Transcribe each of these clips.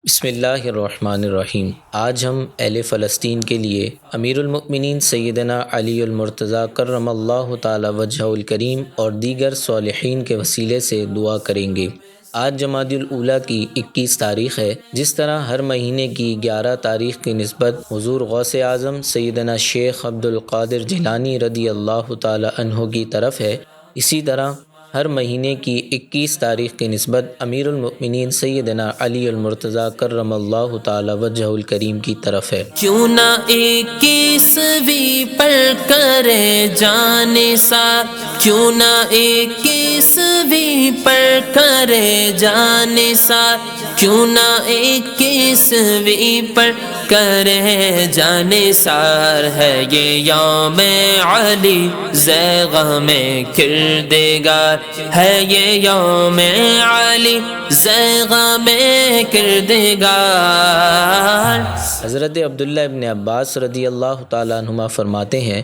بسم اللہ الرحمن الرحیم۔ آج ہم اہل فلسطین کے لیے امیر المؤمنین سیدنا علی المرتضیٰ کرم اللہ تعالی وجہہ الکریم اور دیگر صالحین کے وسیلے سے دعا کریں گے۔ آج جمادی الاولیٰ کی 21 تاریخ ہے۔ جس طرح ہر مہینے کی 11 تاریخ کی نسبت حضور غوث اعظم سیدنا شیخ عبد القادر جیلانی رضی اللہ تعالی عنہ کی طرف ہے، اسی طرح ہر مہینے کی 21 تاریخ کی نسبت امیر المؤمنین سیدنا علی المرتضیٰ کرم اللہ تعالی وجہہ الکریم کی طرف ہے۔ کیوں نہ 21ویں پڑھ کرے جانے سار، کیوں نہ 21ویں پڑھ کرے جانے سار، کیوں نہ 21ویں پڑھ کرے جانے سار ہے یہ یوم علی زیغہ میں کردگار، ہے یہ یوم علی زیغہ میں کردگار۔ حضرت عبداللہ ابن عباس رضی اللہ تعالیٰ عنہما فرماتے ہیں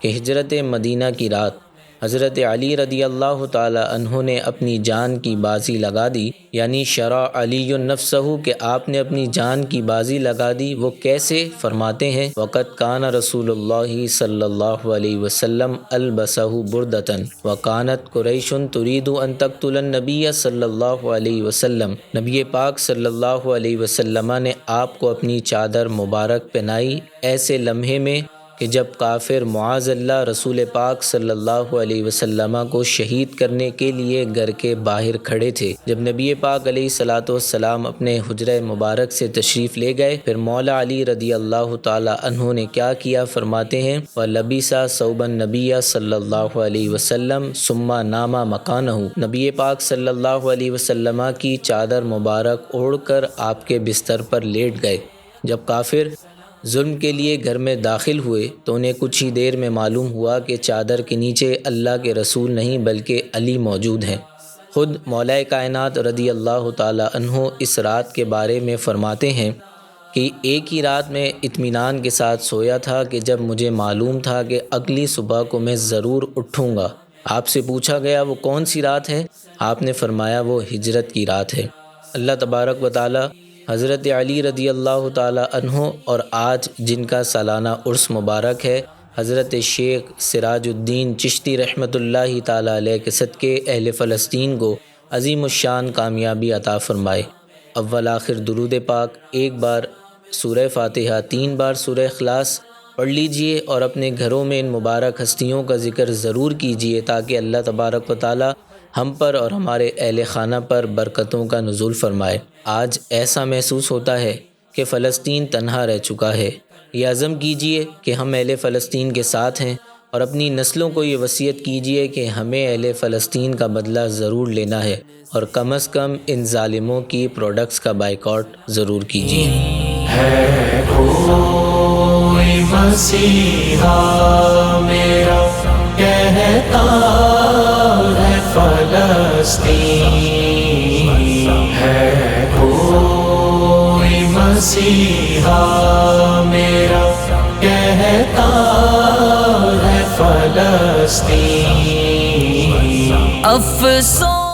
کہ ہجرت مدینہ کی رات حضرت علی رضی اللہ تعالیٰ عنہ نے اپنی جان کی بازی لگا دی، یعنی شرع علی نفسہ کہ آپ نے اپنی جان کی بازی لگا دی۔ وہ کیسے؟ فرماتے ہیں وقت کان رسول اللہ صلی اللہ علیہ وسلم البسہ بردتن وکانت قریش ترید ان تقتل النبی صلی اللہ علیہ وسلم، نبی پاک صلی اللہ علیہ وسلم نے آپ کو اپنی چادر مبارک پہنائی ایسے لمحے میں کہ جب کافر معاذ اللہ رسول پاک صلی اللہ علیہ وسلم کو شہید کرنے کے لیے گھر کے باہر کھڑے تھے۔ جب نبی پاک علیہ الصلوۃ والسلام اپنے حجرہ مبارک سے تشریف لے گئے، پھر مولا علی رضی اللہ تعالی عنہ نے کیا کیا؟ فرماتے ہیں وَلَبِسَ ثَوْبَ النَّبِيَّ صلی اللہ علیہ وسلم ثُمَّ نَامَ مَكَانَهُ، نبی پاک صلی اللہ علیہ وسلم کی چادر مبارک اوڑھ کر آپ کے بستر پر لیٹ گئے۔ جب کافر ظلم کے لیے گھر میں داخل ہوئے تو انہیں کچھ ہی دیر میں معلوم ہوا کہ چادر کے نیچے اللہ کے رسول نہیں بلکہ علی موجود ہیں۔ خود مولا کائنات رضی اللہ تعالی عنہ اس رات کے بارے میں فرماتے ہیں کہ ایک ہی رات میں اطمینان کے ساتھ سویا تھا کہ جب مجھے معلوم تھا کہ اگلی صبح کو میں ضرور اٹھوں گا۔ آپ سے پوچھا گیا وہ کون سی رات ہے؟ آپ نے فرمایا وہ ہجرت کی رات ہے۔ اللہ تبارک و تعالی حضرت علی رضی اللہ تعالی عنہ اور آج جن کا سالانہ عرس مبارک ہے، حضرت شیخ سراج الدین چشتی رحمۃ اللہ تعالی علیہ کے صدقے اہل فلسطین کو عظیم الشان کامیابی عطا فرمائے۔ اول آخر درود پاک، ایک بار سورہ فاتحہ، 3 بار سورہ اخلاص پڑھ لیجئے اور اپنے گھروں میں ان مبارک ہستیوں کا ذکر ضرور کیجئے تاکہ اللہ تبارک و تعالی ہم پر اور ہمارے اہل خانہ پر برکتوں کا نزول فرمائے۔ آج ایسا محسوس ہوتا ہے کہ فلسطین تنہا رہ چکا ہے۔ یہ عزم کیجئے کہ ہم اہل فلسطین کے ساتھ ہیں اور اپنی نسلوں کو یہ وصیت کیجئے کہ ہمیں اہل فلسطین کا بدلہ ضرور لینا ہے اور کم از کم ان ظالموں کی پروڈکٹس کا بائیکاٹ ضرور کیجئے۔ ہے کوئی مسیحا میرا کہتا ہے فلسطین، ہے کوئی مسیحا میرا کہتا ہے فلسطین۔ افسوس